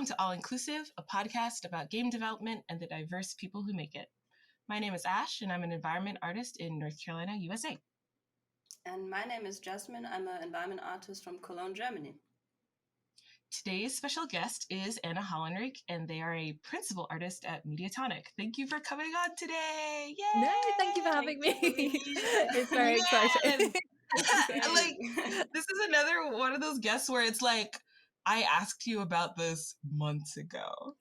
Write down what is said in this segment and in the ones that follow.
Welcome to All Inclusive, a podcast about game development and the diverse people who make it. My name is Ash, and I'm an environment artist in North Carolina, USA. And my name is Jasmine. I'm an environment artist from Cologne, Germany. Today's special guest is Anna Hollinrake, and they are a principal artist at Mediatonic. Thank you for coming on today. Yay! No, thank you for having me. It's very exciting. This is another one of those guests where it's like, I asked you about this months ago.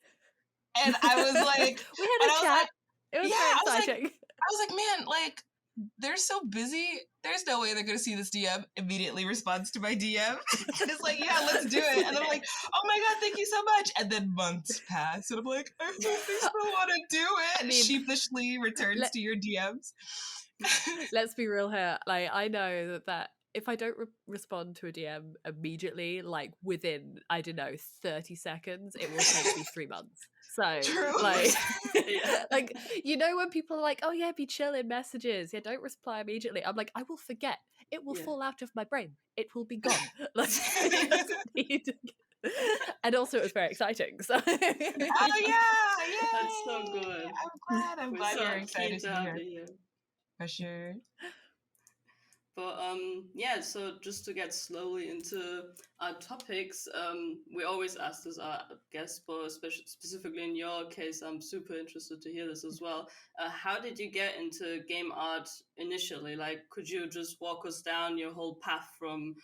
And I was like, we had a chat. It was very exciting. I was like, man, like, they're so busy. There's no way they're going to see this DM. Immediately responds to my DM. And it's like, yeah, let's do it. And I'm like, oh my God, thank you so much. And then months pass. And I'm like, I hope they still want to do it. And sheepishly returns to your DMs. Let's be real here. Like, I know that if I don't respond to a DM immediately, like within, I don't know, 30 seconds, it will take me 3 months. So, true. like, you know, when people are like, oh yeah, be chill in messages. Yeah, don't reply immediately. I'm like, I will forget. It will fall out of my brain. It will be gone. Like, and also it was very exciting. So. Oh yeah. That's so good. I'm glad you're excited to be here. For sure. But so just to get slowly into our topics, we always ask this our guests, but specifically in your case, I'm super interested to hear this as well. How did you get into game art initially? Like, could you just walk us down your whole path from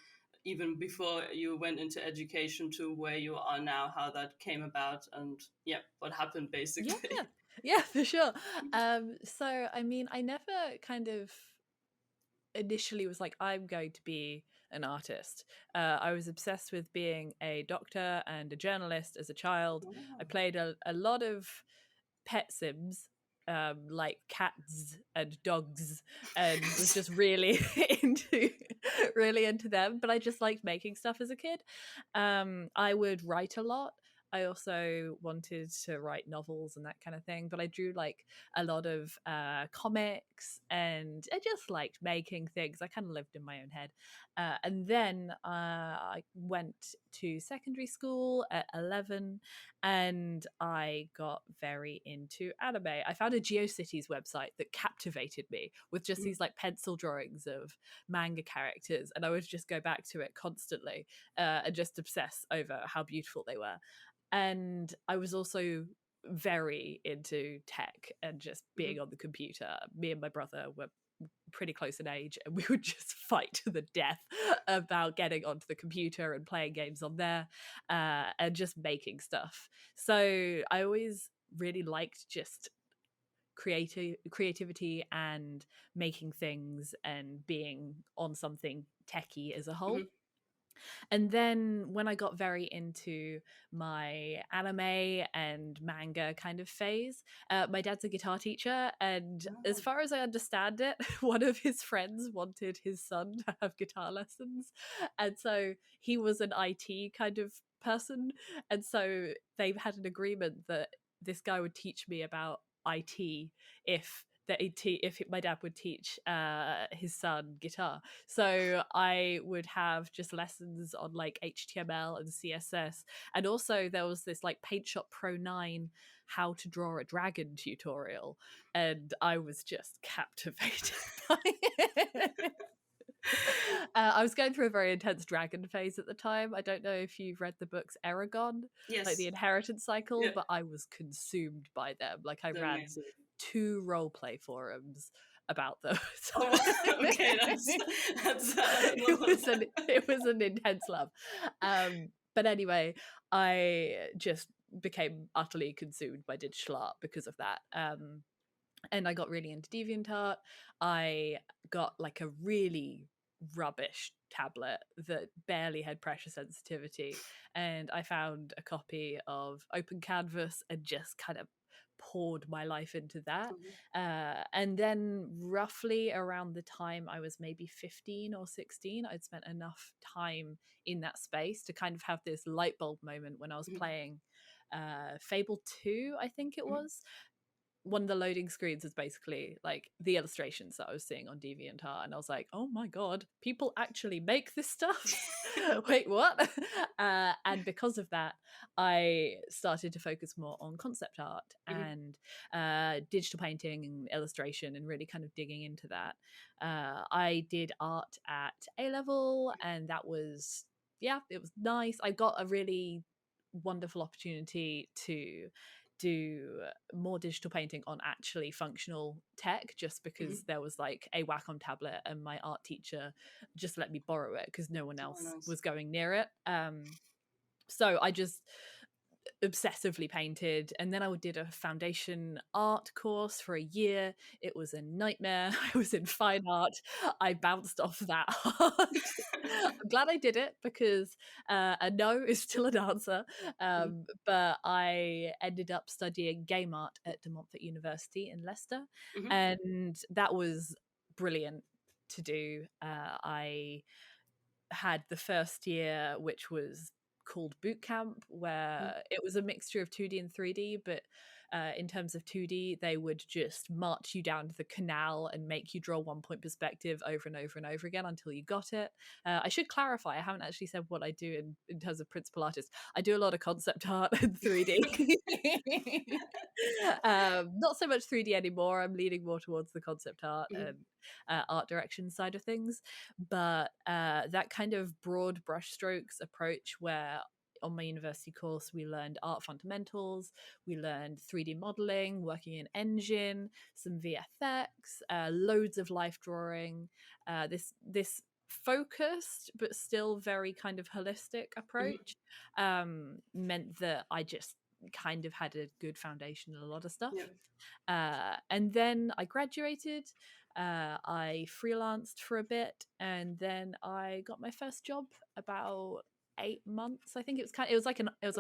even before you went into education to where you are now, how that came about, and what happened basically? Yeah, for sure. So, I mean, I never kind of initially was like, I'm going to be an artist. I was obsessed with being a doctor and a journalist as a child. Wow. I played a lot of pet sims, like cats and dogs, and was just really into them. But I just liked making stuff as a kid. I would write a lot. I also wanted to write novels and that kind of thing, but I drew like a lot of comics, and I just liked making things. I kind of lived in my own head. And then I went to secondary school at 11, and I got very into anime. I found a GeoCities website that captivated me with just these like pencil drawings of manga characters, and I would just go back to it constantly and just obsess over how beautiful they were. And I was also very into tech and just being on the computer. Me and my brother were pretty close in age, and we would just fight to the death about getting onto the computer and playing games on there and just making stuff. So I always really liked just creativity and making things and being on something techie as a whole. And then when I got very into my anime and manga kind of phase, my dad's a guitar teacher. And as far as I understand it, one of his friends wanted his son to have guitar lessons. And so he was an IT kind of person. And so they had an agreement that this guy would teach me about IT if my dad would teach his son guitar. So I would have just lessons on like HTML and CSS. And also there was this like Paint Shop Pro 9 how to draw a dragon tutorial. And I was just captivated by it. I was going through a very intense dragon phase at the time. I don't know if you've read the books Eragon, like the Inheritance Cycle, but I was consumed by them. Like I ran 2 roleplay forums about those. Okay, it was an intense love. But anyway, I just became utterly consumed by digital art because of that. And I got really into DeviantArt. I got like a really rubbish tablet that barely had pressure sensitivity, and I found a copy of Open Canvas and just kind of poured my life into that. And then roughly around the time I was maybe 15 or 16, I'd spent enough time in that space to kind of have this light bulb moment when I was playing Fable 2, I think it was, one of the loading screens was basically like the illustrations that I was seeing on DeviantArt, and I was like, oh my god, people actually make this stuff. Wait, what? And because of that, I started to focus more on concept art and digital painting and illustration, and really kind of digging into that. I did art at A level, and that was, yeah, it was nice. I got a really wonderful opportunity to do more digital painting on actually functional tech, just because there was like a Wacom tablet and my art teacher just let me borrow it because no one else was going near it. So I just obsessively painted, and then I did a foundation art course for a year. It was a nightmare. I was in fine art. I bounced off that hard. I'm glad I did it because a no is still an answer. But I ended up studying game art at De Montfort University in Leicester, and that was brilliant to do. I had the first year, which was called boot camp, where it was a mixture of 2D and 3D, but in terms of 2D, they would just march you down to the canal and make you draw 1 point perspective over and over and over again until you got it. I should clarify, I haven't actually said what I do in terms of principal artist. I do a lot of concept art and 3D. Not so much 3D anymore. I'm leaning more towards the concept art and art direction side of things. But that kind of broad brushstrokes approach, where on my university course we learned art fundamentals, we learned 3D modeling, working in engine, some VFX, loads of life drawing, this focused but still very kind of holistic approach meant that I just kind of had a good foundation in a lot of stuff. And then I graduated, I freelanced for a bit, and then I got my first job about 8 months. I think it was a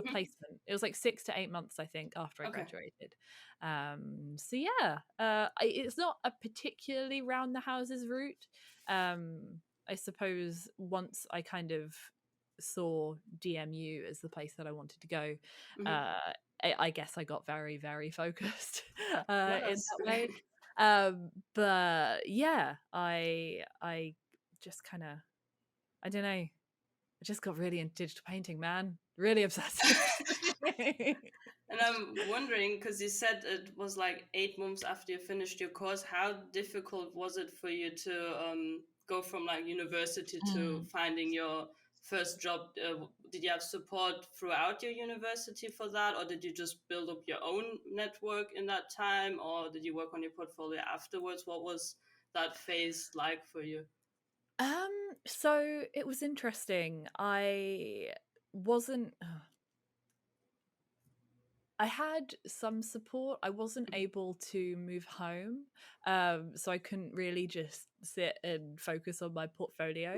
placement. It was like 6 to 8 months, I think, after I graduated. So yeah, it's not a particularly round the houses route. I suppose once I kind of saw DMU as the place that I wanted to go, I guess I got very, very focused in that way. But yeah, I just kind of, I don't know, I just got really into digital painting, man. Really obsessive. And I'm wondering, because you said it was like 8 months after you finished your course, how difficult was it for you to go from like university to finding your first job? Did you have support throughout your university for that, or did you just build up your own network in that time, or did you work on your portfolio afterwards? What was that phase like for you? So it was interesting. I had some support. I wasn't able to move home, so I couldn't really just sit and focus on my portfolio.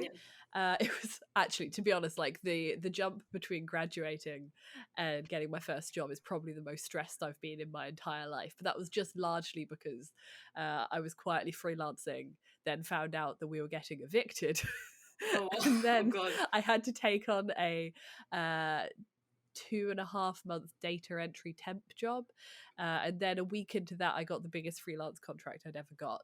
It was actually, to be honest, like the jump between graduating and getting my first job is probably the most stressed I've been in my entire life. But that was just largely because I was quietly freelancing, then found out that we were getting evicted. And then I had to take on a 2.5 month data entry temp job, and then a week into that I got the biggest freelance contract I'd ever got,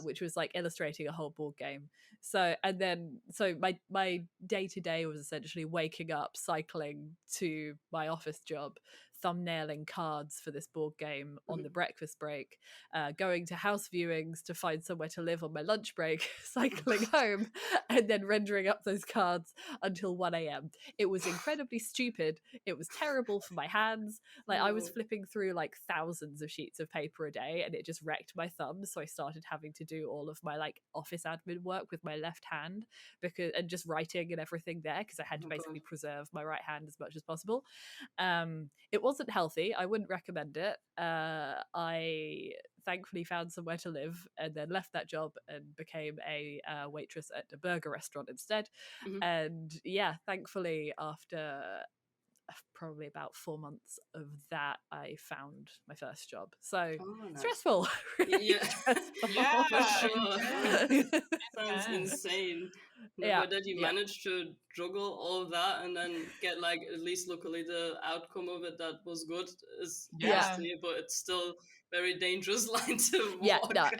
which was like illustrating a whole board game. So my day-to-day was essentially waking up, cycling to my office job, thumbnailing cards for this board game on the breakfast break, going to house viewings to find somewhere to live on my lunch break, cycling home, and then rendering up those cards until 1 a.m. It was incredibly stupid. It was terrible for my hands. Like I was flipping through like thousands of sheets of paper a day, and it just wrecked my thumbs. So I started having to do all of my like office admin work with my left hand, and just writing and everything there, because I had to basically preserve my right hand as much as possible. It wasn't healthy. I wouldn't recommend it. I thankfully found somewhere to live and then left that job and became a waitress at a burger restaurant instead. And yeah, thankfully after probably about 4 months of that, I found my first job. So nice. stressful. Really Yeah. stressful. Yeah, For sure. Sounds intense. insane. Yeah, But that you yeah. managed to juggle all of that and then get like at least locally the outcome of it that was good is Yeah. interesting, but it's still very dangerous line to Yeah, walk. no,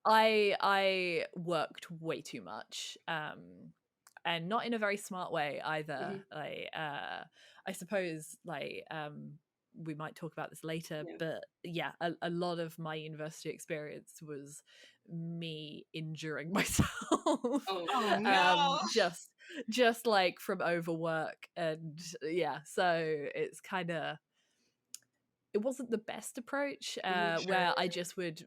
I worked way too much, and not in a very smart way either. Like, I suppose, like, we might talk about this later, Yeah. but yeah, a lot of my university experience was me injuring myself. Oh no. Just like from overwork, and yeah, so it's kind of, it wasn't the best approach, where I just would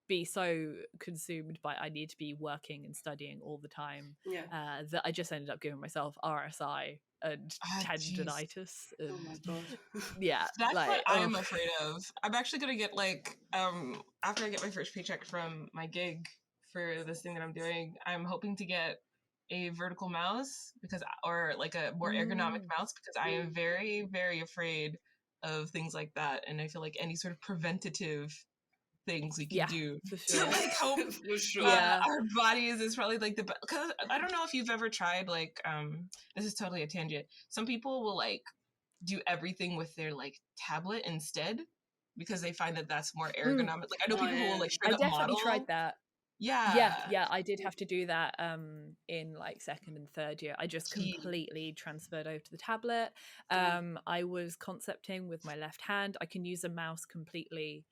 be so consumed by I need to be working and studying all the time, Yeah. that I just ended up giving myself RSI and tendinitis. And, Oh my god. yeah, That's like, what I'm afraid of. I'm actually gonna get like after I get my first paycheck from my gig for this thing that I'm doing, I'm hoping to get a vertical mouse or like a more ergonomic mouse, because I am very, very afraid of things like that, and I feel like any sort of preventative things we can do for to sure. like help For sure. our bodies is probably like the best. Because I don't know if you've ever tried like this is totally a tangent. Some people will like do everything with their like tablet instead because they find that that's more ergonomic. Like I know people who will like straight I up definitely model. tried that. Yeah. Yeah, I did have to do that in like second and third year. I just Jeez. completely transferred over to the tablet. I was concepting with my left hand. I can use a mouse completely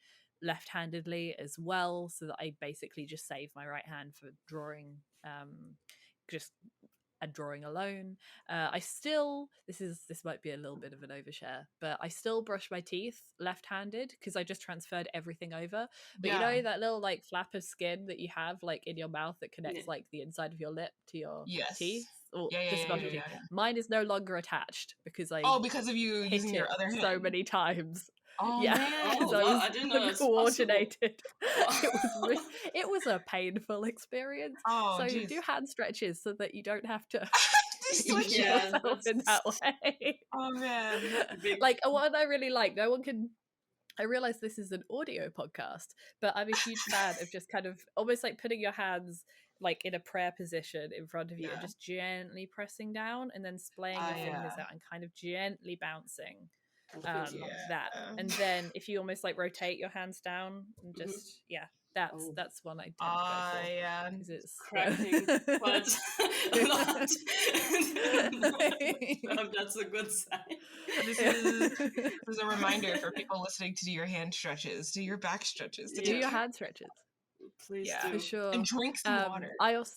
left-handedly as well, so that I basically just save my right hand for drawing, just and drawing alone. I still, this might be a little bit of an overshare, but I still brush my teeth left-handed because I just transferred everything over. But you know that little like flap of skin that you have like in your mouth that connects like the inside of your lip to your teeth, or just above your teeth. Mine is no longer attached because I because of you hit using your it other hand so many times. Oh yeah, man. because I was I didn't know that's coordinated. It was a painful experience. Oh, so geez. do hand stretches so that you don't have to switch yourself in that way. Oh man. Like what I really like, no one can. I realize this is an audio podcast, but I'm a huge fan of just kind of almost like putting your hands like in a prayer position in front of you and just gently pressing down and then splaying your fingers out and kind of gently bouncing that. And then if you almost like rotate your hands down and just that's one I tend to go for. Yeah. Because it's cracking quite a lot. That's a good sign. This is a reminder for people listening to do your hand stretches, do your back stretches, do your hand stretches. Please do. For sure. And drink some water. I also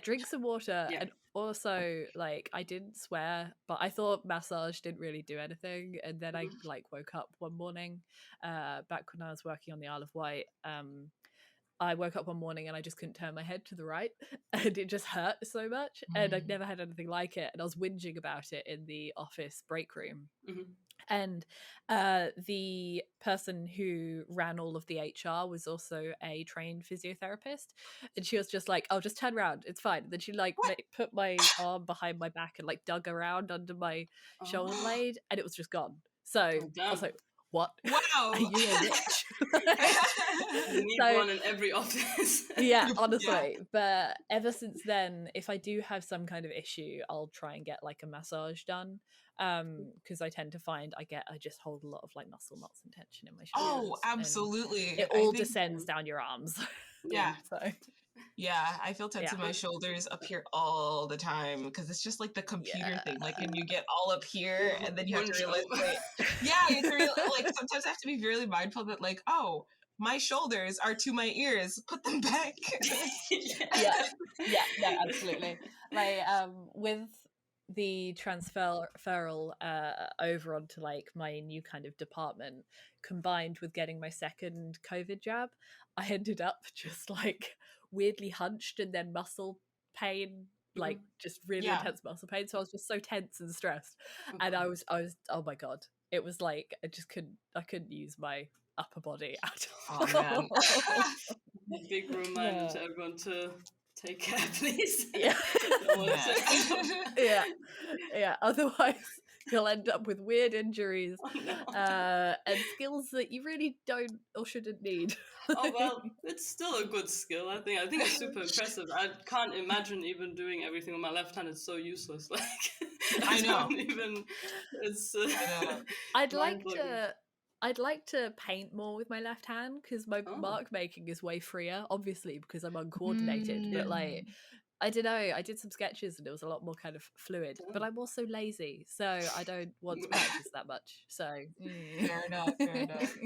drink some water. And also like I didn't swear, but I thought massage didn't really do anything, and then I like woke up one morning back when I was working on the Isle of Wight. I woke up one morning and I just couldn't turn my head to the right, and it just hurt so much, and I'd never had anything like it, and I was whinging about it in the office break room. And the person who ran all of the HR was also a trained physiotherapist, and she was just like, "Oh, just turn around, it's fine." And then she like put my arm behind my back and like dug around under my shoulder blade, and it was just gone. So I was like, "What? Wow, are you a witch?" You need one in every office. Yeah, honestly. But ever since then, if I do have some kind of issue, I'll try and get like a massage done. Because I tend to find I just hold a lot of like muscle knots and tension in my shoulders. Oh, absolutely. It all descends down your arms. Yeah. So yeah, I feel tense in my shoulders up here all the time because it's just like the computer thing. Like when you get all up here and then you have to realize, you have to realize, like sometimes I have to be really mindful that like, oh, my shoulders are to my ears. Put them back. No, absolutely. Like with the transferal over onto like my new kind of department, combined with getting my second COVID jab, I ended up just like weirdly hunched and then muscle pain, like just really intense muscle pain. So I was just so tense and stressed, and I was oh my god, it was like I couldn't use my upper body at all. Oh man. Big reminder to everyone to take care, please. Yeah. Otherwise, you'll end up with weird injuries Oh, no. and skills that you really don't or shouldn't need. Oh well, it's still a good skill. I think it's super impressive. I can't imagine even doing everything on my left hand. It's so useless. Like I know. don't even. It's I know. I'd like mind-boggling. to paint more with my left hand because my Oh, mark making is way freer, obviously because I'm uncoordinated. But like, Mm. I don't know. I did some sketches and it was a lot more kind of fluid. But oh. I'm also lazy, so I don't want to practice that much. So Fair enough. Fair enough.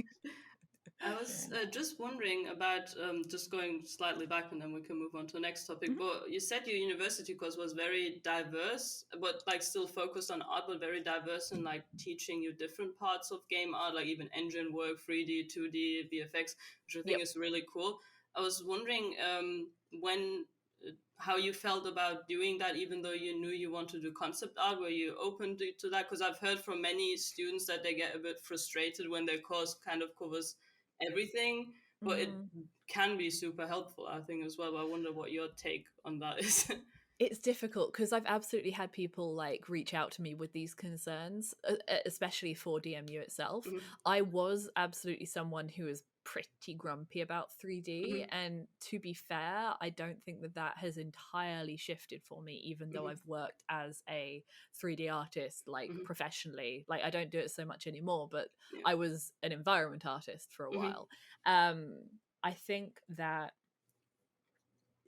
I was Fair enough. just wondering about just going slightly back and then we can move on to the next topic. Mhm. But you said your university course was very diverse, but like still focused on art, but very diverse in like teaching you different parts of game art, like even engine work, 3D, 2D, VFX, which I think Yep. is really cool. I was wondering when how you felt about doing that, even though you knew you wanted to do concept art. Were you open to that? Because I've heard from many students that they get a bit frustrated when their course kind of covers everything, but it Mm. can be super helpful, I think, as well. I wonder what your take on that is. It's difficult because I've absolutely had people like reach out to me with these concerns, especially for DMU itself. Mhm, I was absolutely someone who was pretty grumpy about 3D, mhm, and to be fair, I don't think that has entirely shifted for me, even though mhm, I've worked as a 3D artist like mhm, professionally. Like I don't do it so much anymore, but yeah, I was an environment artist for a mhm, while. I think that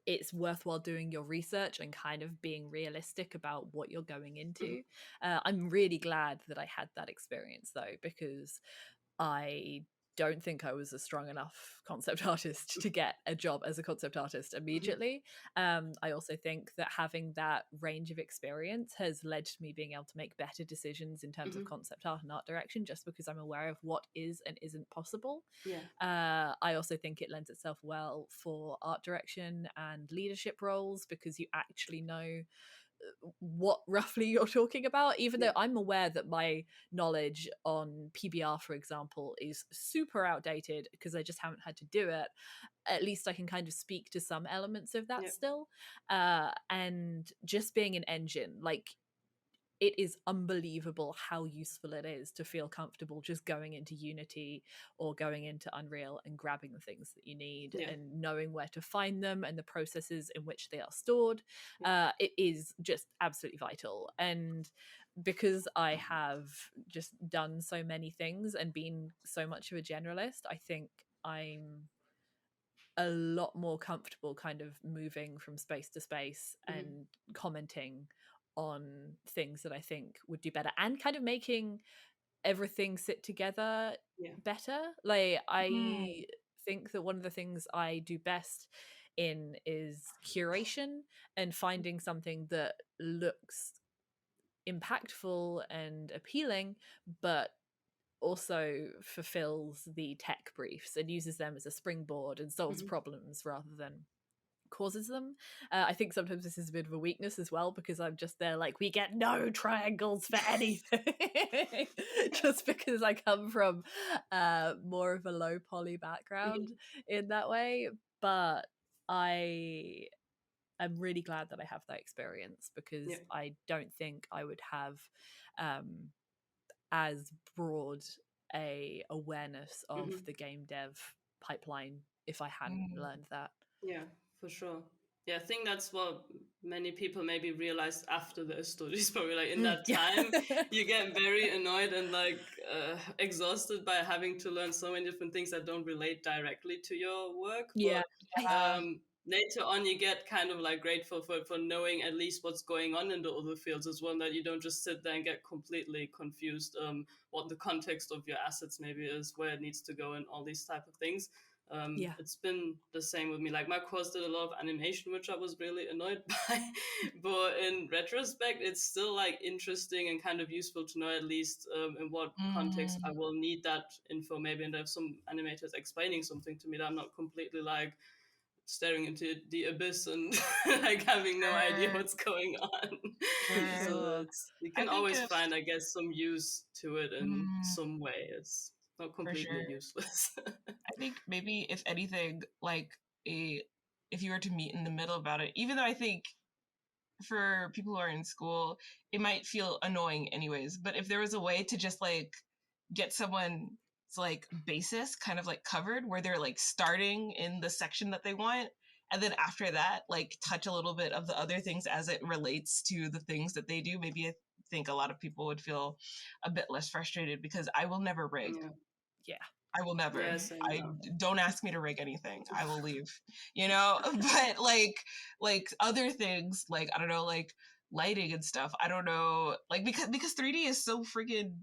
it's worthwhile doing your research and kind of being realistic about what you're going mhm, into. I'm really glad that I had that experience though, because I don't think I was a strong enough concept artist to get a job as a concept artist mhm, immediately. I also think that having that range of experience has led to me being able to make better decisions in terms of mhm, concept art and art direction, just because I'm aware of what is and isn't possible. yeah, I also think it lends itself well for art direction and leadership roles because you actually know what roughly you're talking about, even yeah, though I'm aware that my knowledge on PBR, for example, is super outdated because I just haven't had to do it. At least I can kind of speak to some elements of that yeah, still. And just being an engine, like it is unbelievable how useful it is to feel comfortable just going into Unity or going into Unreal and grabbing the things that you need yeah, and knowing where to find them and the processes in which they are stored. yeah, It is just absolutely vital. And because I have just done so many things and been so much of a generalist, I think I'm a lot more comfortable kind of moving from space to space mhm, and commenting on things that I think would do better and kind of making everything sit together yeah, better. Like Mm. I think that one of the things I do best in is curation and finding something that looks impactful and appealing but also fulfills the tech briefs and uses them as a springboard and solves mhm, problems rather than causes them. I think sometimes this is a bit of a weakness as well because I'm just there like, we get no triangles for anything. Just because I come from more of a low poly background mhm, in that way. But I am really glad that I have that experience yeah, because I don't think I would have um, as broad a awareness of mhm, the game dev pipeline if I hadn't Mm. learned that. yeah, for sure. Yeah, I think that's what many people maybe realize after the studies. Probably like in that Yeah. time, you get very annoyed and like exhausted by having to learn so many different things that don't relate directly to your work. Yeah. But later on, you get kind of like grateful for knowing at least what's going on in the other fields as well. That you don't just sit there and get completely confused what the context of your assets maybe is, where it needs to go, and all these type of things. Yeah. It's been the same with me. Like my course did a lot of animation, which I was really annoyed by. But in retrospect, it's still like interesting and kind of useful to know at least in what context I Mm. will need that info maybe. And there's some animators explaining something to me that I'm not completely like staring into the abyss and like having no idea Sure. what's going on. So Sure. it's you I can think always if find, I guess, some use to it in mm, some way. It's not for completely sure. useless. I think maybe if anything, like a if you were to meet in the middle about it, even though I think for people who are in school, it might feel annoying anyways. But if there was a way to just like get someone's like basis kind of like covered, where they're like starting in the section that they want, and then after that, like touch a little bit of the other things as it relates to the things that they do, maybe I think a lot of people would feel a bit less frustrated, because I will never rig. Yeah. I will never. Yeah, same I now. don't ask me to rig anything. I will leave. You know, but like other things, like I don't know, like lighting and stuff. I don't know, like because 3D is so freaking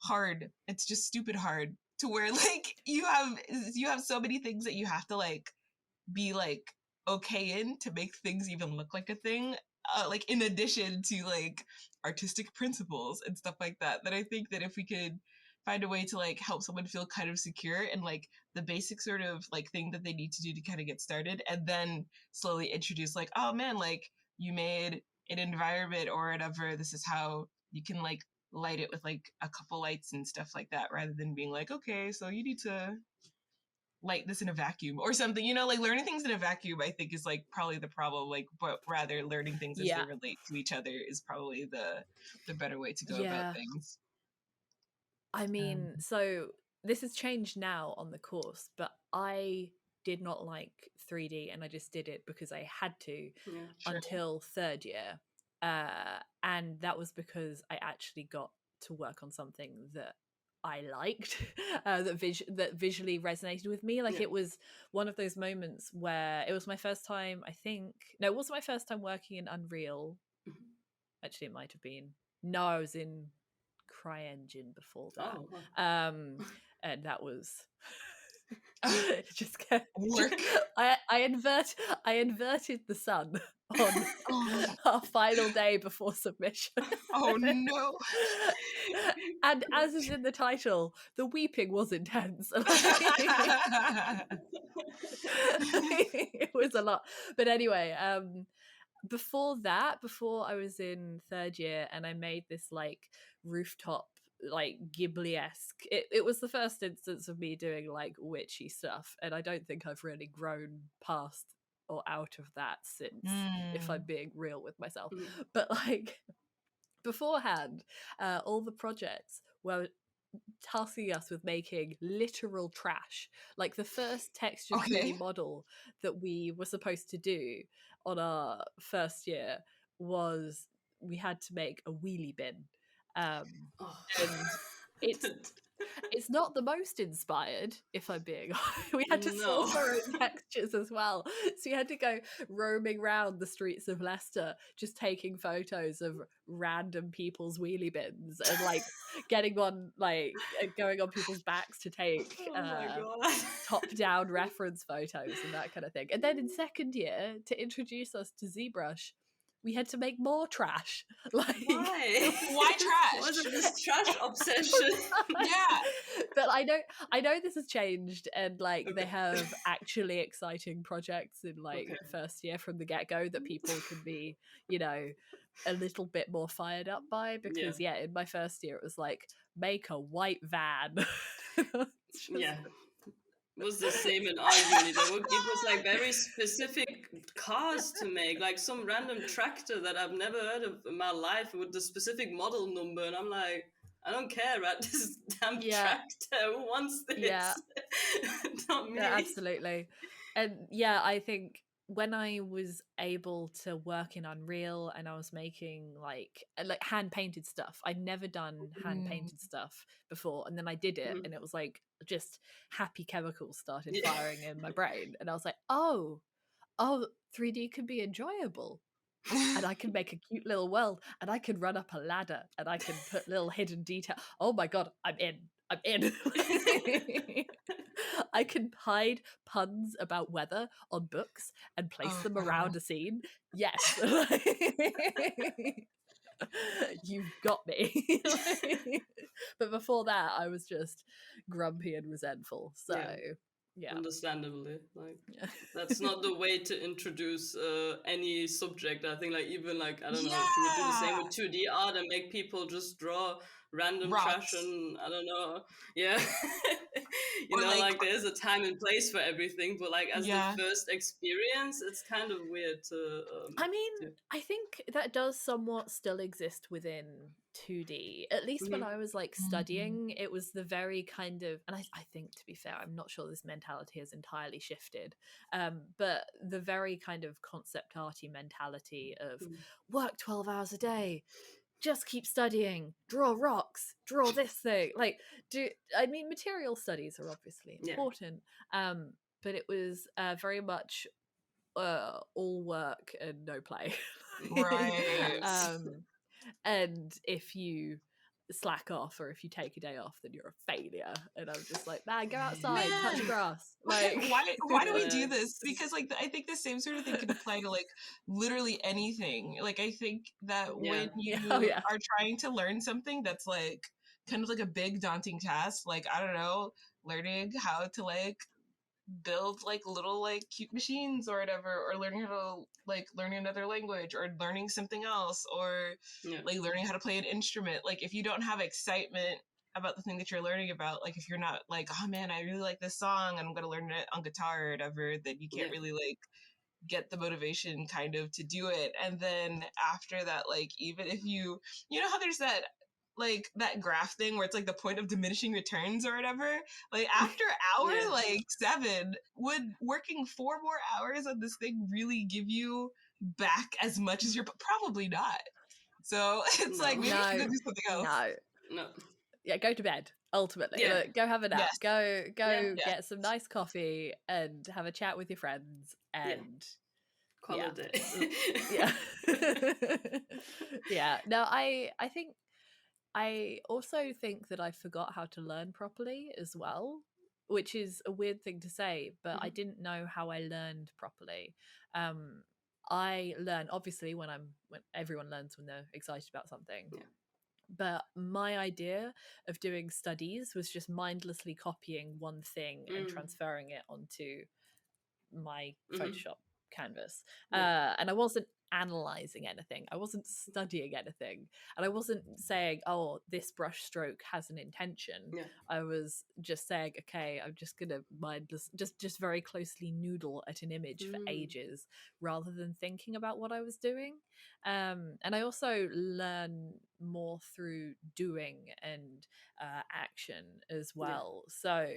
hard. It's just stupid hard to where like you have so many things that you have to like be like okay in to make things even look like a thing. Like in addition to like artistic principles and stuff like that. That I think that if we could find a way to like help someone feel kind of secure and like the basic sort of like thing that they need to do to kind of get started, and then slowly introduce like, oh man, like you made an environment or whatever, this is how you can like light it with like a couple lights and stuff like that, rather than being like, okay, so you need to light this in a vacuum or something, you know, like learning things in a vacuum I think is like probably the problem, like, but rather learning things as they relate to each other is probably the better way to go about things. I mean, so this has changed now on the course, but I did not like 3D and I just did it because I had to until third year. And that was because I actually got to work on something that I liked, that visually resonated with me. Like it was one of those moments where it was my first time, I think. No, it wasn't my first time working in Unreal. Actually, it might have been. No, I was in CryEngine before that. And that was just I inverted the sun on our final day before submission. Oh no. And as is in the title, the weeping was intense. It was a lot. But anyway, before I was in third year and I made this like rooftop like Ghibli-esque, it was the first instance of me doing like witchy stuff, and I don't think I've really grown past or out of that since, if I'm being real with myself. But like beforehand, all the projects were tasking us with making literal trash. Like the first texture 3D model that we were supposed to do on our first year was we had to make a wheelie bin. And it's not the most inspired, if I'm being honest. We had to source our own textures as well. So you had to go roaming around the streets of Leicester, just taking photos of random people's wheelie bins and like getting on, like going on people's backs to take top-down reference photos and that kind of thing. And then in second year, to introduce us to ZBrush, we had to make more trash. Like why trash? What is this trash obsession? But I know this has changed, and like they have actually exciting projects in like first year from the get-go that people can be, you know, a little bit more fired up by, because in my first year it was like make a white van. It was the same in our unit. They would give us like very specific cars to make, like some random tractor that I've never heard of in my life with the specific model number, and I'm like, I don't care about this damn tractor. Who wants this? Not me. Yeah, absolutely. And I think when I was able to work in Unreal and I was making like hand painted stuff, I'd never done hand painted stuff before, and then I did it and it was like just happy chemicals started firing in my brain, and I was like, oh 3D can be enjoyable. And I can make a cute little world, and I can run up a ladder, and I can put little hidden detail. Oh my god, I'm in. I can hide puns about weather on books and place them around a scene. Yes. You've got me. But before that, I was just grumpy and resentful. So understandably, like that's not the way to introduce any subject. I think like even like I don't know, if you would do the same with 2D art and make people just draw random trash Rocks. and I don't know. Yeah. You Or know, like, like there's a time and place for everything, but like as the yeah. first experience, it's kind of weird to I mean, do. I think that does somewhat still exist within 2D. At least when I was like studying, it was the very kind of, and I think to be fair, I'm not sure this mentality has entirely shifted, but the very kind of concept arty mentality of work 12 hours a day, just keep studying, draw rocks, draw this thing. Like, I mean, material studies are obviously important, but it was very much all work and no play. Right. And if you slack off or if you take a day off, then you're a failure. And I'm just like, man, go outside, touch Man. grass. Like, why do we do this? Because like I think the same sort of thing can apply to like literally anything. Like I think that when you are trying to learn something that's like kind of like a big daunting task, like I don't know, learning how to like build like little like cute machines or whatever, or learning how to like learn another language or learning something else, or like learning how to play an instrument. Like if you don't have excitement about the thing that you're learning about, like if you're not like, oh man, I really like this song and I'm gonna learn it on guitar or whatever, then you can't really like get the motivation kind of to do it. And then after that, like even if you know how there's that like that graph thing where it's like the point of diminishing returns or whatever, like after hour like 7, would working 4 more hours on this thing really give you back as much as you're probably not. So it's like maybe you should do something else. No. Yeah, go to bed. Ultimately, like, go have a nap. Go get some nice coffee and have a chat with your friends and call it yeah. No, I think I also think that I forgot how to learn properly as well, which is a weird thing to say, but I didn't know how I learned properly. I learn obviously when everyone learns when they're excited about something. But my idea of doing studies was just mindlessly copying one thing and transferring it onto my Photoshop canvas. And I wasn't analyzing anything. I wasn't studying anything. And I wasn't saying, oh, this brush stroke has an intention. I was just saying, okay, I'm just going to just very closely noodle at an image for ages rather than thinking about what I was doing. And I also learn more through doing and action as well. So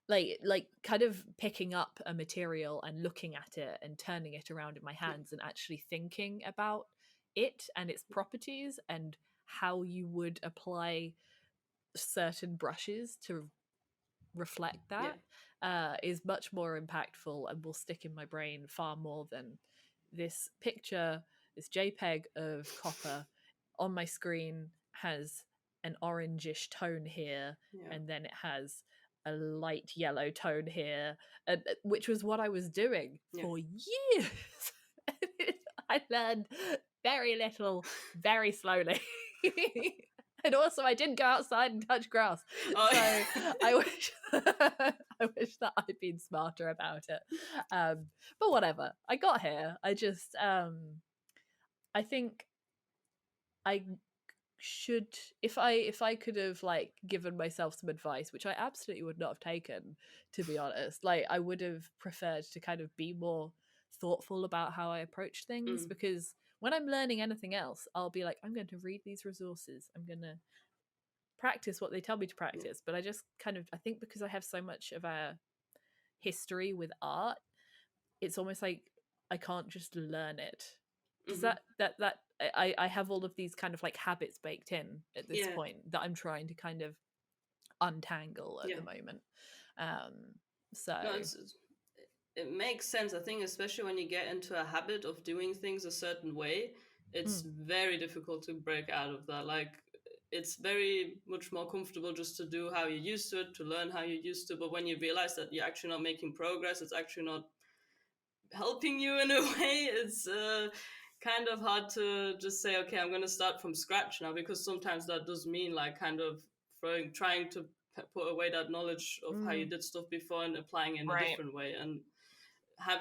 like kind of picking up a material and looking at it and turning it around in my hands and actually thinking about it and its properties and how you would apply certain brushes to reflect that is much more impactful and will stick in my brain far more than this picture, this JPEG of copper on my screen has an orangish tone here and then it has a light yellow tone here, which was what I was doing for years. I learned very little, very slowly. And also I didn't go outside and touch grass. So I wish that I'd been smarter about it. But whatever. I got here. I just I think I should, if I could have like given myself some advice, which I absolutely would not have taken, to be honest, like I would have preferred to kind of be more thoughtful about how I approach things, because when I'm learning anything else, I'll be like, I'm going to read these resources, I'm going to practice what they tell me to practice. But I just kind of, I think because I have so much of a history with art, it's almost like I can't just learn it. Does that I have all of these kind of like habits baked in at this point that I'm trying to kind of untangle at the moment. So no, it makes sense. I think especially when you get into a habit of doing things a certain way, it's very difficult to break out of that. Like it's very much more comfortable just to do how you're used to it, to learn how you're used to. But when you realize that you're actually not making progress, it's actually not helping you in a way, it's kind of hard to just say, okay, I'm going to start from scratch now, because sometimes that does mean like kind of trying to put away that knowledge of how you did stuff before and applying it in a different way. And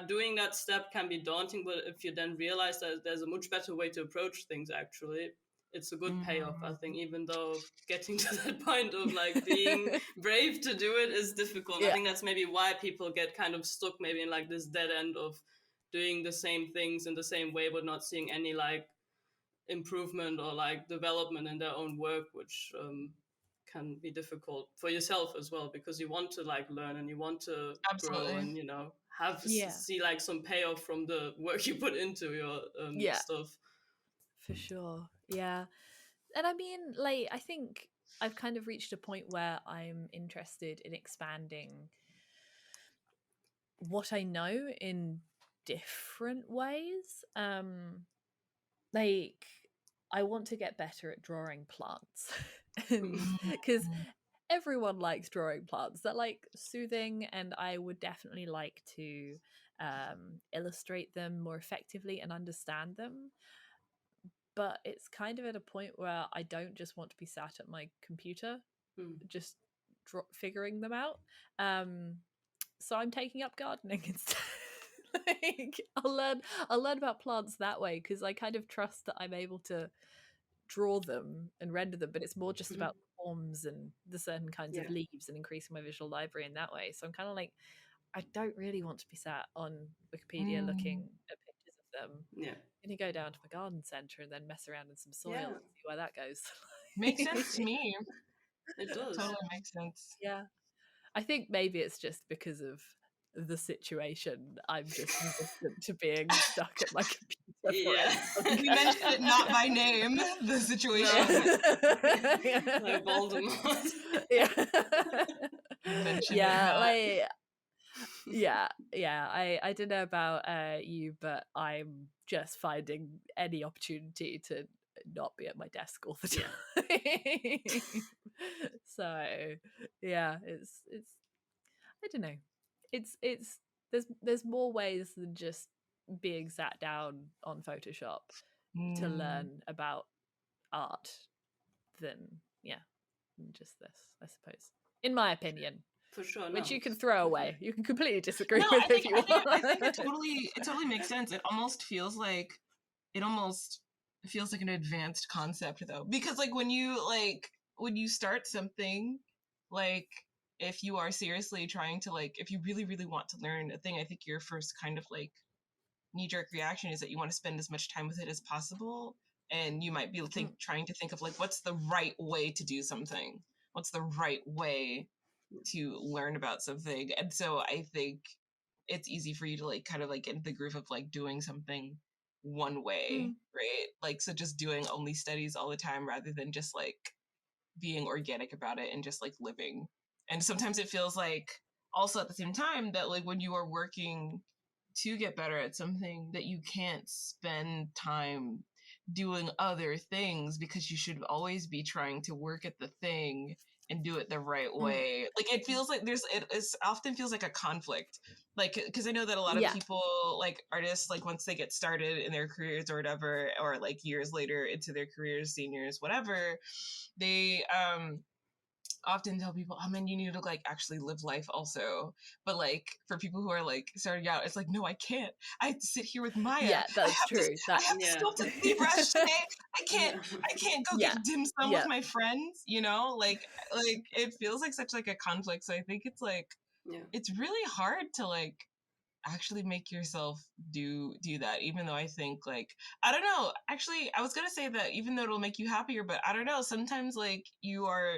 doing that step can be daunting, but if you then realize that there's a much better way to approach things, actually, it's a good payoff, I think, even though getting to that point of like being brave to do it is difficult. I think that's maybe why people get kind of stuck maybe in like this dead end of doing the same things in the same way, but not seeing any like improvement or like development in their own work, which can be difficult for yourself as well, because you want to like learn and you want to grow Absolutely. and, you know, have Yeah. see like some payoff from the work you put into your stuff. For sure. Yeah. And I mean, like, I think I've kind of reached a point where I'm interested in expanding what I know in different ways. Like, I want to get better at drawing plants. Because everyone likes drawing plants. They're like soothing, and I would definitely like to illustrate them more effectively and understand them. But it's kind of at a point where I don't just want to be sat at my computer just figuring them out. So I'm taking up gardening instead. Like, I'll learn about plants that way, because I kind of trust that I'm able to draw them and render them, but it's more just about forms and the certain kinds of leaves and increasing my visual library in that way. So I'm kind of like, I don't really want to be sat on Wikipedia looking at pictures of them. Yeah. I'm gonna go down to my garden centre and then mess around in some soil and see where that goes. Makes sense to me. It does. Totally makes sense. Yeah. I think maybe it's just because of the situation. I'm just resistant to being stuck at my computer. We mentioned it not by name, the situation. Like Voldemort. I don't know about you, but I'm just finding any opportunity to not be at my desk all the time. So yeah, it's I don't know. It's there's more ways than just being sat down on Photoshop to learn about art than just this, I suppose, in my opinion. For sure, which you can throw away. You can completely disagree with I think, if you want. I think it totally makes sense. It almost feels like an advanced concept though, because like when you start something, like if you are seriously trying to like, if you really really want to learn a thing, I think your first kind of like knee-jerk reaction is that you want to spend as much time with it as possible, and you might be trying to think of like, what's the right way to do something, what's the right way to learn about something. And so I think it's easy for you to like kind of like get into the groove of like doing something one way, right? Like, so just doing only studies all the time rather than just like being organic about it and just like living. And sometimes it feels like also at the same time that like when you are working to get better at something, that you can't spend time doing other things, because you should always be trying to work at the thing and do it the right way. Like it feels like it often feels like a conflict, like because I know that a lot of people, like artists, like once they get started in their careers or whatever, or like years later into their careers, seniors, whatever, they often tell people, oh man, you need to like actually live life also. But like for people who are like starting out, it's like, no, I can't. I have to sit here with Maya. Yeah, that's true. I have to sculpt a ZBrush today. I can't go get dim sum with my friends, you know? Like it feels like such like a conflict. So I think it's like it's really hard to like actually make yourself do that, even though I think like, I don't know, actually I was gonna say that even though it'll make you happier, but I don't know, sometimes like you are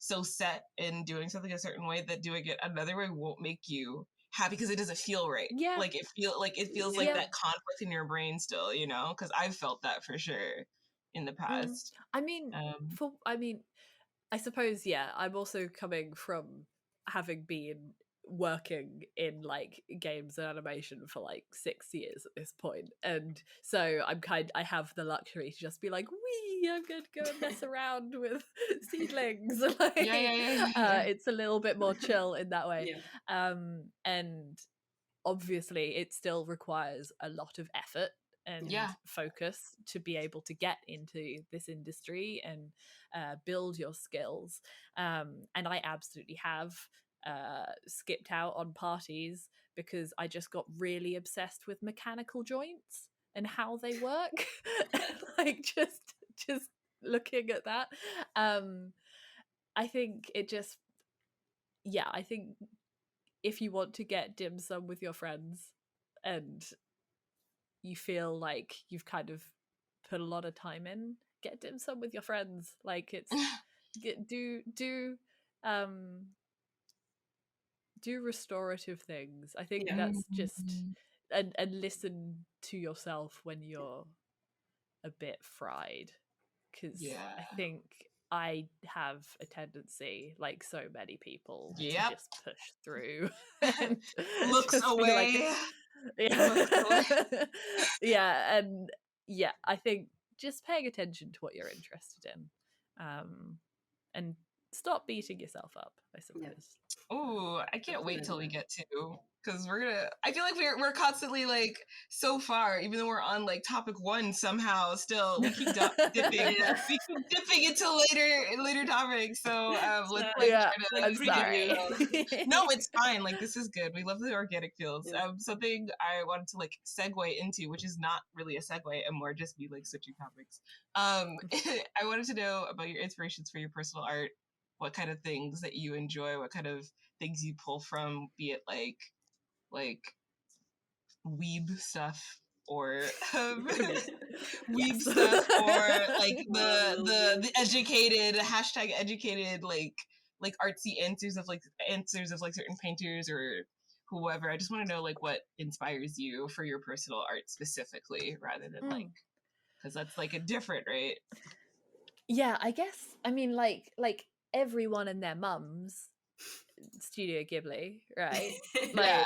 so set in doing something a certain way that doing it another way won't make you happy because it doesn't feel right. Like it feels like that conflict in your brain still, you know, because I've felt that for sure in the past. I mean, I suppose, I'm also coming from having been working in like games and animation for like 6 years at this point, and so I have the luxury to just be like, I'm going to go and mess around with seedlings. Like, it's a little bit more chill in that way. And obviously it still requires a lot of effort and focus to be able to get into this industry and build your skills, and I absolutely have skipped out on parties because I just got really obsessed with mechanical joints and how they work. Like just looking at that. I think it just, I think if you want to get dim sum with your friends and you feel like you've kind of put a lot of time in, get dim sum with your friends. Like it's do restorative things. I think Yeah. that's just and listen to yourself when you're a bit fried, because I think I have a tendency, like so many people, to just push through and Looks just be like, away. yeah. Looks away. And I think just paying attention to what you're interested in, and stop beating yourself up, I suppose. Oh, I can't wait till we get to, because I feel like we're constantly like so far, even though we're on like topic 1 somehow still, we keep dipping. We keep dipping into later topics. So let's like try to I'm sorry. No, it's fine. Like this is good. We love the organic feels. Something I wanted to like segue into, which is not really a segue and more just be like switching topics. I wanted to know about your inspirations for your personal art. What kind of things that you enjoy, what kind of things you pull from, be it like weeb stuff or weeb stuff, or like the educated #educated like artsy answers of like certain painters or whoever. I just want to know like what inspires you for your personal art specifically, rather than like, because that's like a different, right? Yeah, I guess. I mean, like everyone and their mums, Studio Ghibli, right? Like,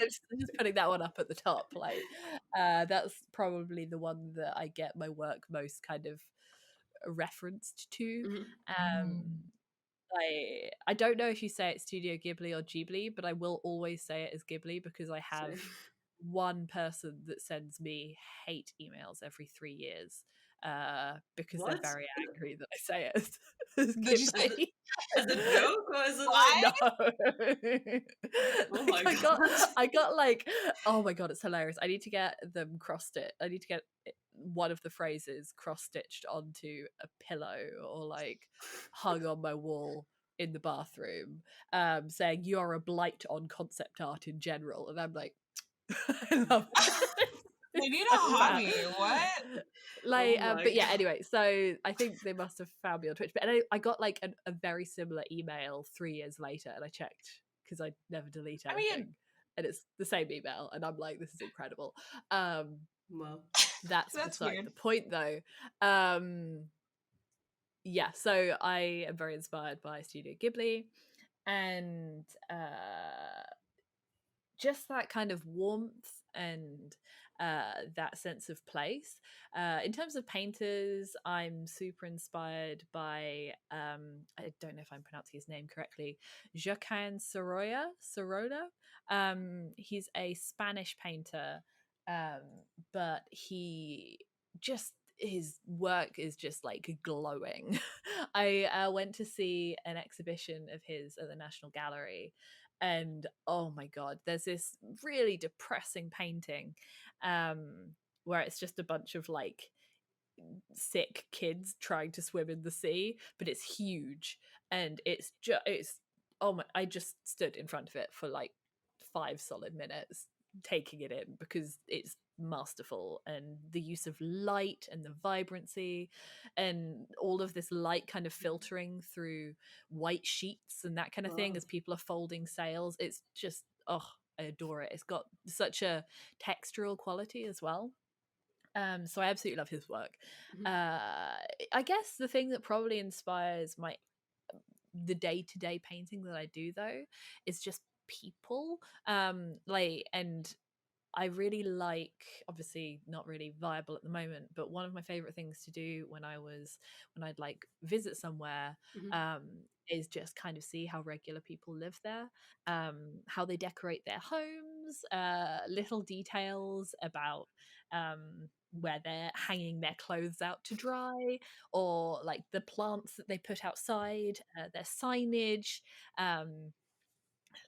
just putting that one up at the top. Like, that's probably the one that I get my work most kind of referenced to. I don't know if you say it Studio Ghibli or Ghibli, but I will always say it as Ghibli because I have one person that sends me hate emails every 3 years because they're very angry that I say it as Ghibli. Is it a joke or is it like oh my god. I got like, oh my god, it's hilarious. I need to get them I need to get one of the phrases cross-stitched onto a pillow or like hung on my wall in the bathroom, saying you're a blight on concept art in general. And I'm like, I love it. They need a hobby. What? Like, but yeah, anyway, so I think they must have found me on Twitch. But I got like a very similar email 3 years later, and I checked because I never delete anything, and it's the same email, and I'm like, this is incredible. Well, that's beside weird. the point, though. Yeah, so I am very inspired by Studio Ghibli, and just that kind of warmth and that sense of place. In terms of painters, I'm super inspired by, I don't know if I'm pronouncing his name correctly, Joaquin Sorolla. He's a Spanish painter, but his work is just like glowing. I went to see an exhibition of his at the National Gallery, and oh my god, there's this really depressing painting where it's just a bunch of like sick kids trying to swim in the sea, but it's huge, and it's oh my, I just stood in front of it for like 5 solid minutes taking it in because it's masterful, and the use of light and the vibrancy and all of this light kind of filtering through white sheets and that kind of thing as people are folding sails. It's just, oh, I adore it. It's got such a textural quality as well. So I absolutely love his work. I guess the thing that probably inspires the day-to-day painting that I do, though, is just people. And I really like, obviously not really viable at the moment, but one of my favorite things to do when I'd like visit somewhere is just kind of see how regular people live there, how they decorate their homes, little details about where they're hanging their clothes out to dry, or like the plants that they put outside, their signage,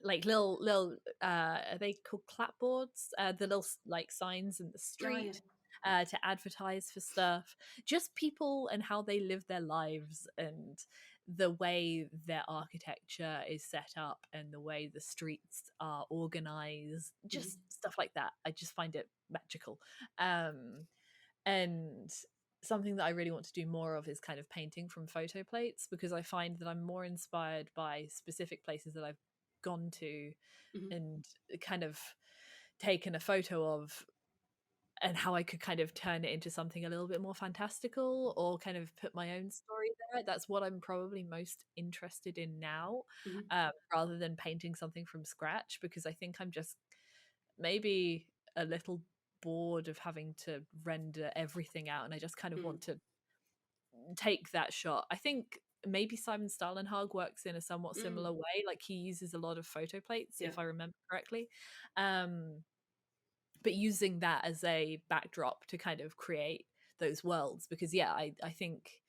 like little are they called clapboards, the little like signs in the street, to advertise for stuff, just people and how they live their lives and the way their architecture is set up and the way the streets are organized, just stuff like that. I just find it magical. And something that I really want to do more of is kind of painting from photo plates, because I find that I'm more inspired by specific places that I've gone to and kind of taken a photo of, and how I could kind of turn it into something a little bit more fantastical or kind of put my own story there. That's what I'm probably most interested in now, rather than painting something from scratch, because I think I'm just maybe a little bored of having to render everything out, and I just kind of want to take that shot. I think maybe Simon Stalenhag works in a somewhat similar way. Like, he uses a lot of photo plates, if I remember correctly. But using that as a backdrop to kind of create those worlds, because I think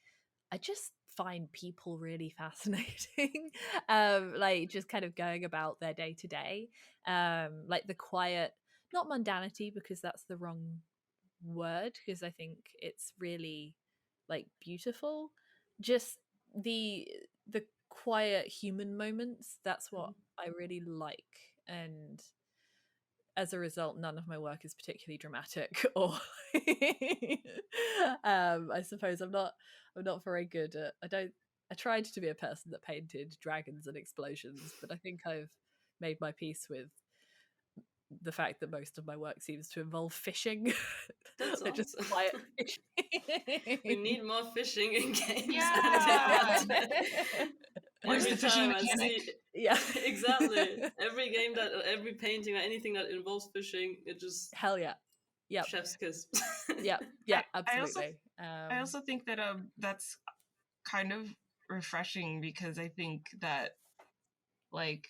I just find people really fascinating. Like, just kind of going about their day to day, like the quiet, not mundanity, because that's the wrong word, because I think it's really like beautiful, just the quiet human moments. That's what I really like. And as a result, none of my work is particularly dramatic or I suppose I'm not very good at, I tried to be a person that painted dragons and explosions, but I think I've made my peace with the fact that most of my work seems to involve fishing. That's awesome. Just quiet fishing. We need more fishing in games. Yeah. Where's Every the fishing time I mechanic? see, Yeah. exactly. Every game every painting or anything that involves fishing, it just Hell yeah. Yep. chef's kiss. Yeah, absolutely. I also think that that's kind of refreshing, because I think that, like,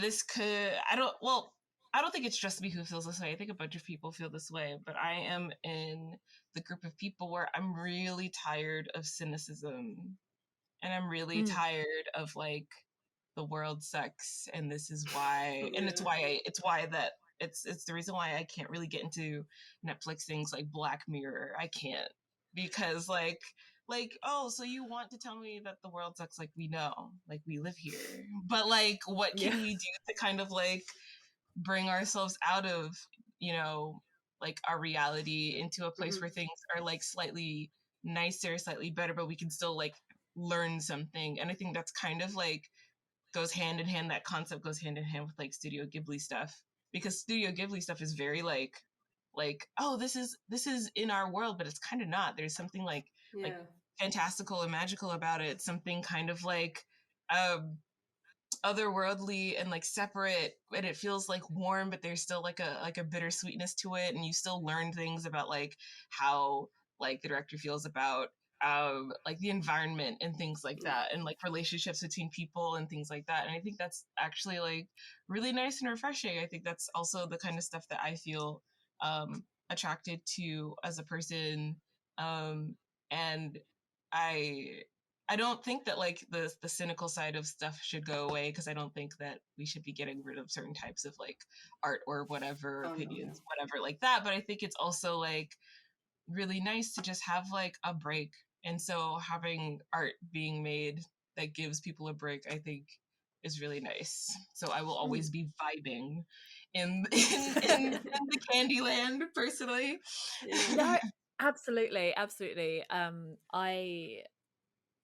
this could, I don't think it's just me who feels this way. I think a bunch of people feel this way, but I am in the group of people where I'm really tired of cynicism, and I'm really tired of, like, the world sucks and this is why, and it's the reason why I can't really get into Netflix things like Black Mirror. I can't, because like, oh, so you want to tell me that the world sucks? Like, we know, like, we live here, but like, what can we do to kind of like bring ourselves out of, like, our reality into a place where things are like slightly nicer, slightly better, but we can still like learn something. And I think that's kind of like goes hand in hand. That concept goes hand in hand with like Studio Ghibli stuff, because Studio Ghibli stuff is very like, oh, this is in our world, but it's kind of not. There's something like fantastical and magical about it. Something kind of like otherworldly and like separate, and it feels like warm, but there's still like a bittersweetness to it, and you still learn things about like how like the director feels about like the environment and things like that, and like relationships between people and things like that. And I think that's actually like really nice and refreshing. I think that's also the kind of stuff that I feel attracted to as a person, and I don't think that like the cynical side of stuff should go away, because I don't think that we should be getting rid of certain types of like art or whatever, opinions, whatever like that. But I think it's also like really nice to just have like a break. And so having art being made that gives people a break, I think, is really nice. So I will always be vibing in the Candyland, personally. No, absolutely.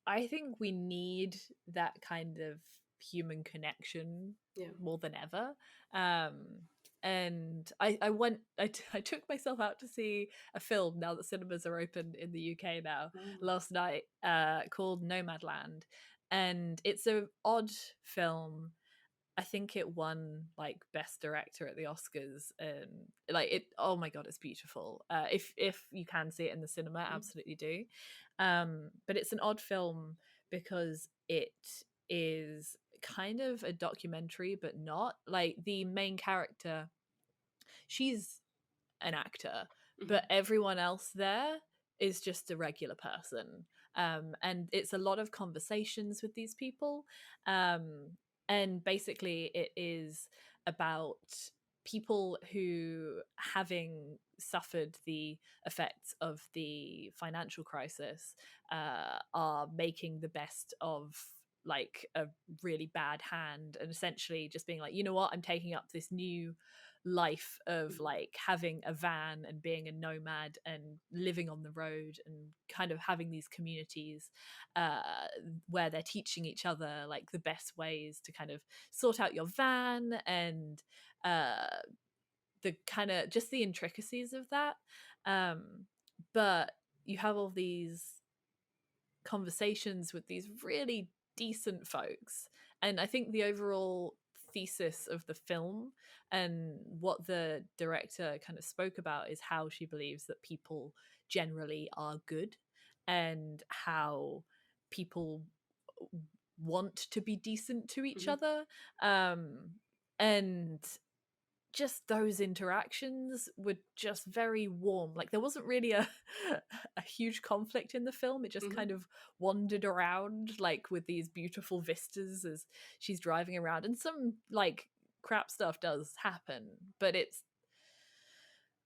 I think we need that kind of human connection more than ever. And I took myself out to see a film, now that cinemas are open in the UK now, last night, called Nomad Land. And it's an odd film. I think it won like best director at the Oscars, and like it, oh my god, it's beautiful. If you can see it in the cinema, absolutely do. But it's an odd film because it is kind of a documentary, but not. Like, the main character, she's an actor, but everyone else there is just a regular person. And it's a lot of conversations with these people. And basically it is about people who having suffered the effects of the financial crisis, are making the best of like a really bad hand, and essentially just being like, you know what, I'm taking up this new life of like having a van and being a nomad and living on the road, and kind of having these communities where they're teaching each other like the best ways to kind of sort out your van, and the kind of just the intricacies of that. But you have all these conversations with these really decent folks, and I think the overall thesis of the film and what the director kind of spoke about is how she believes that people generally are good, and how people want to be decent to each other, and just those interactions were just very warm. Like there wasn't really a a huge conflict in the film. It just kind of wandered around like with these beautiful vistas as she's driving around, and some like crap stuff does happen, but it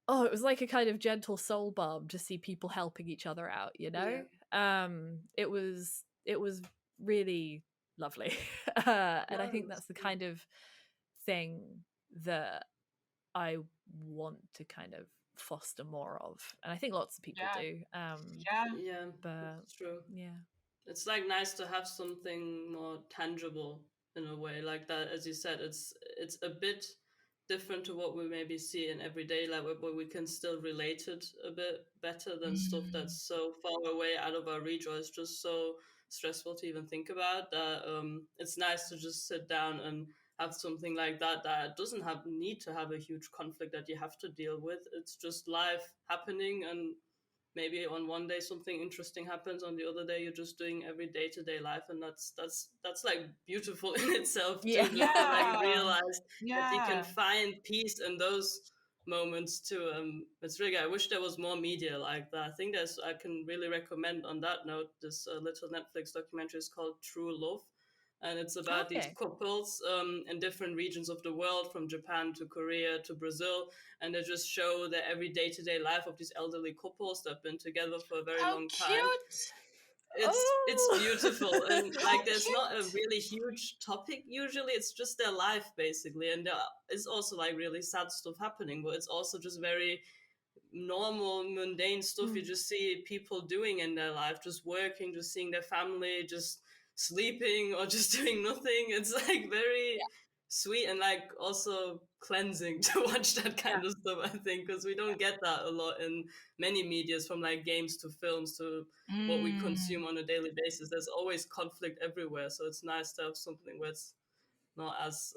was like a kind of gentle soul balm to see people helping each other out, you know? Yeah. It was really lovely. And I think that's the kind of thing that I want to kind of foster more of, and I think lots of people do. Yeah, But that's true. yeah, It's like nice to have something more tangible in a way like that. As you said, it's a bit different to what we maybe see in everyday life, where we can still relate it a bit better than stuff that's so far away out of our reach, or it's just so stressful to even think about that. It's nice to just sit down and have something like that doesn't have need to have a huge conflict that you have to deal with. It's just life happening, and maybe on one day something interesting happens, on the other day you're just doing every day-to-day life, and that's like beautiful in itself too, yeah, just to like realize that you can Yeah. find peace in those moments too. It's really good. I wish there was more media like that. I think I can really recommend on that note this little Netflix documentary is called True Love, and it's about these okay, couples in different regions of the world, from Japan to Korea to Brazil, and they just show the every day-to-day life of these elderly couples that have been together for a very How long time. cute. It's oh, beautiful, and How like there's not a cute. really huge topic usually. It's just their life basically, and it's also like really sad stuff happening, but it's also just very normal mundane stuff you just see people doing in their life, just working, just seeing their family, just sleeping, or just doing nothing. It's like very sweet, and like also cleansing to watch that yeah, kind of stuff, I think, because we don't get that a lot in many medias, from like games to films to what we Mm. consume on a daily basis. There's always conflict everywhere, so it's nice to have something where it's not as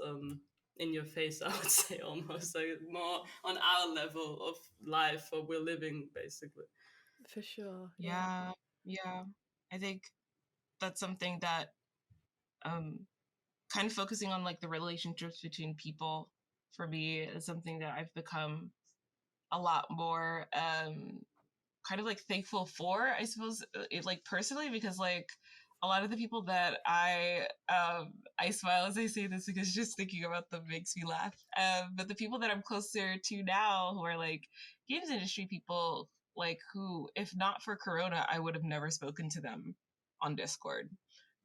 in your face, I would say, almost like more on our level of life, or we're living basically. for sure, yeah, Yeah. Yeah. I think that's something that um kind of focusing on like the relationships between people for me is something that I've become a lot more kind of like thankful for, I suppose, like personally, because like a lot of the people that I smile as I say this because just thinking about them makes me laugh. But the people that I'm closer to now, who are like games industry people, like who, if not for Corona, I would have never spoken to them on Discord.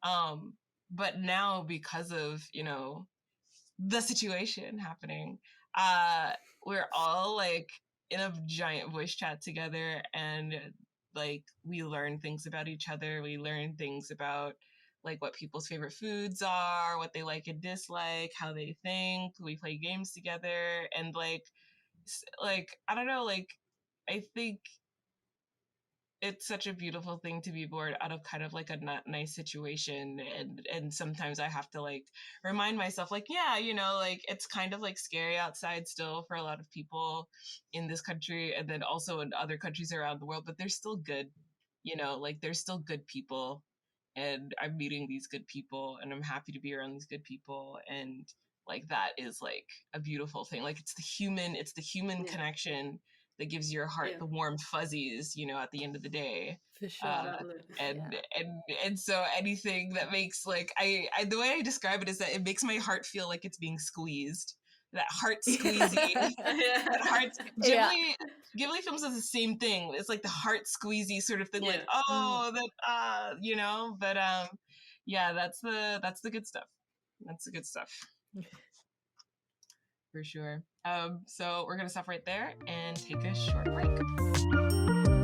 Um, but now because of, you know, the situation happening, uh, we're all like in a giant voice chat together, and like we learn things about each other. We learn things about like what people's favorite foods are, what they like and dislike, how they think. We play games together, and like I don't know, like I think it's such a beautiful thing to be born out of kind of like a not nice situation, and sometimes I have to like remind myself like, yeah, you know, like it's kind of like scary outside still for a lot of people in this country, and then also in other countries around the world, but they're still good, you know, like there's still good people, and I'm meeting these good people, and I'm happy to be around these good people, and like that is like a beautiful thing. Like it's the human Yeah, connection that gives your heart yeah, the warm fuzzies, you know, at the end of the day. for sure, Uh, exactly. yeah, and so anything that makes like I the way I describe it is that it makes my heart feel like it's being squeezed. heart squeezy. That heart Yeah. Ghibli films is the same thing. It's like the heart squeezy sort of thing, like Yeah. oh that you know. But yeah, that's the good stuff. That's the good stuff for sure. So we're gonna stop right there and take a short break.